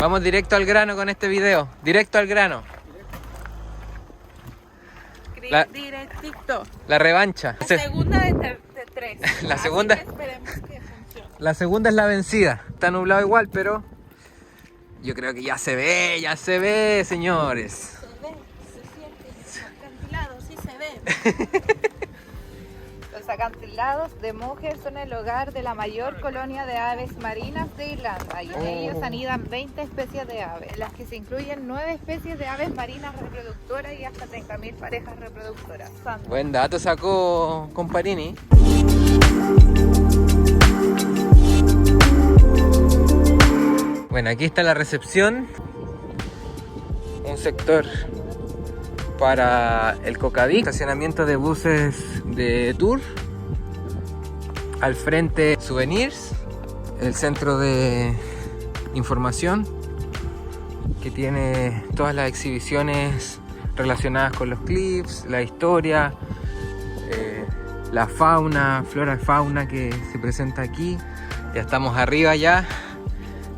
Vamos directo al grano con este video. Directo al grano. Directito. La revancha. La segunda de tres. La segunda. Así que esperemos que funcione. La segunda es la vencida. Está nublado igual, pero yo creo que ya se ve, señores. Se ve, se siente. Los acantilados, sí se ven. Los acantilados de Moher son el hogar de la mayor colonia de aves marinas de Irlanda y en ellos anidan 20 especies de aves, en las que se incluyen 9 especies de aves marinas reproductoras y hasta 30.000 parejas reproductoras. Sandra. Buen dato sacó Comparini. Bueno, aquí está la recepción. Un sector para el Cocaví, estacionamiento de buses de tour. Al frente souvenirs, el centro de información que tiene todas las exhibiciones relacionadas con los cliffs, la historia, la fauna, flora y fauna que se presenta aquí. Ya estamos arriba ya,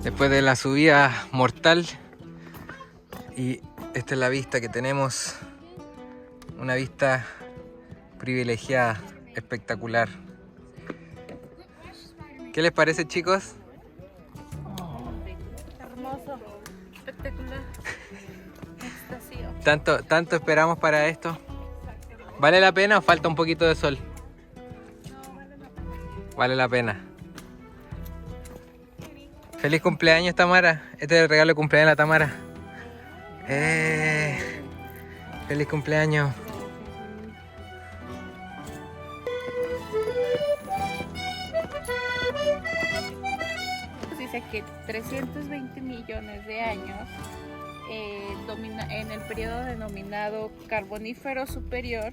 después de la subida mortal, y esta es la vista que tenemos, una vista privilegiada, espectacular. ¿Qué les parece, chicos? Hermoso, espectacular. Extasio. ¿Tanto esperamos para esto? ¿Vale la pena o falta un poquito de sol? Vale la pena. Feliz cumpleaños, Tamara. Este es el regalo de cumpleaños de la Tamara. Feliz cumpleaños. Dice que 320 millones de años en el periodo denominado Carbonífero Superior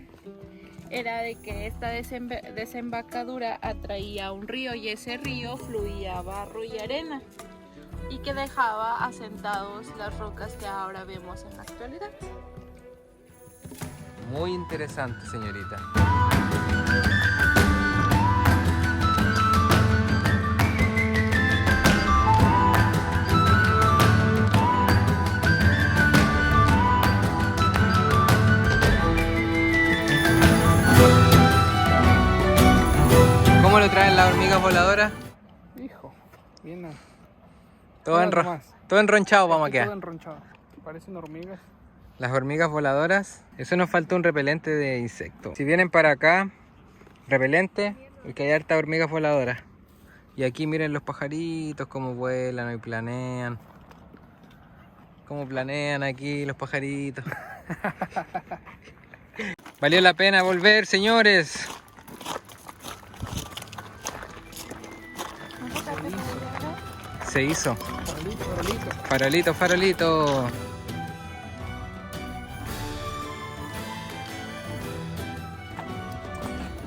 era de que esta desembocadura atraía un río y ese río fluía barro y arena y que dejaba asentados las rocas que ahora vemos en la actualidad. Muy interesante, señorita. ¿Cómo lo traen las hormigas voladoras? Hijo, bien. Todo enronchado vamos a quedar. Todo enronchado. Parecen hormigas. Las hormigas voladoras. Eso nos falta un repelente de insectos. Si vienen para acá, repelente, porque hay harta hormigas voladoras. Y aquí miren los pajaritos cómo vuelan y planean. Cómo planean aquí los pajaritos. Valió la pena volver, señores. Se hizo. Farolito. Farolito.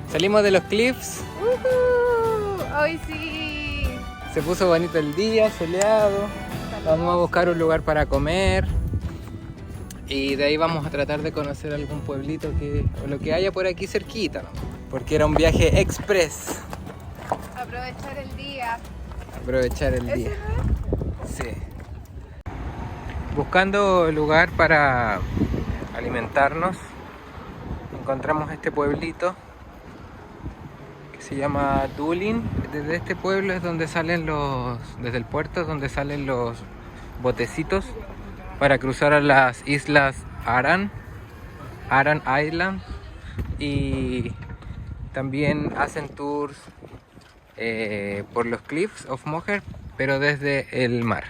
Salimos de los cliffs. ¡Hoy sí! Se puso bonito el día, soleado. Vamos a buscar un lugar para comer. Y de ahí vamos a tratar de conocer algún pueblito o lo que haya por aquí cerquita, ¿no? Porque era un viaje express. Aprovechar el día. Aprovechar el día. Sí. Buscando lugar para alimentarnos, encontramos este pueblito que se llama Doolin. Desde este pueblo es donde salen desde el puerto es donde salen los botecitos para cruzar a las islas Aran Island, y también hacen tours por los Cliffs of Moher, pero desde el mar.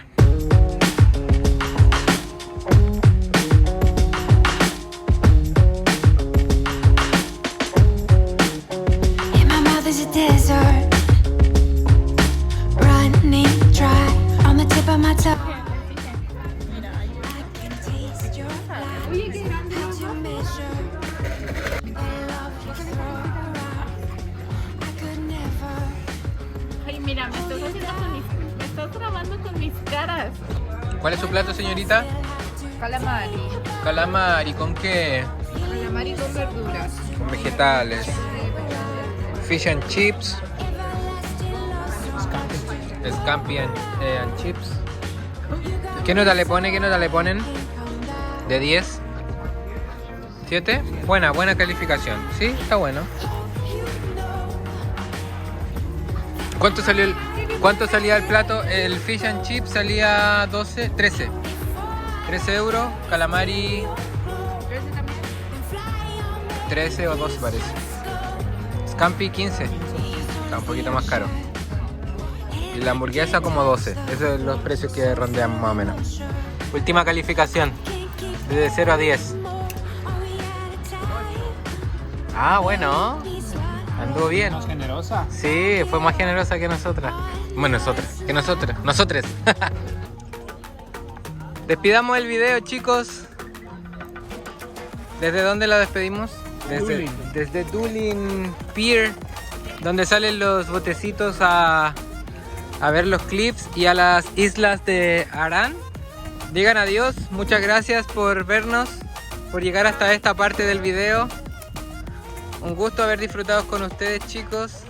Oye, qué grande. Ay, mira, me estás grabando con mis caras. ¿Cuál es su plato, señorita? Calamari. Calamari, ¿con qué? Calamari con verduras. Con vegetales. Fish and chips. Scampi and chips. ¿Qué nota le pone? ¿Qué nota le ponen? ¿De 10? ¿7? Buena calificación. Sí, está bueno. ¿Cuánto salía el plato? El fish and chip salía 13 euros. Calamari 13 o 12 parece. Scampi 15. Está un poquito más caro. Y la hamburguesa como 12. Esos son los precios que rondeamos más o menos. Última calificación. De 0 a 10. Ah, bueno. Anduvo bien. ¿Más generosa? Sí, fue más generosa que nosotras. Bueno, nosotros. Despidamos el video, chicos. ¿Desde dónde la despedimos? Desde Dulin Pier, donde salen los botecitos a ver los clips y a las islas de Arán. Digan adiós, muchas gracias por vernos, por llegar hasta esta parte del video. Un gusto haber disfrutado con ustedes, chicos.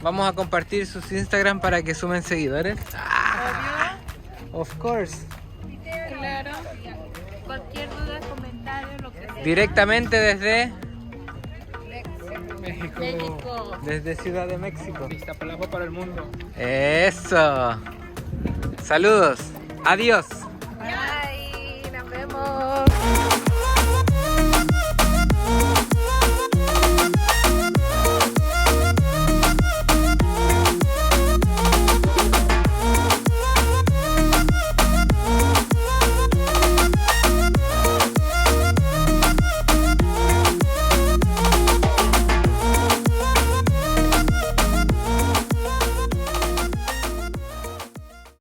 Vamos a compartir sus Instagram para que sumen seguidores. Of course. Claro. Cualquier duda, comentario, lo que sea. Directamente desde México. Desde Ciudad de México. Iztapalapa para el mundo. Eso. Saludos. Adiós.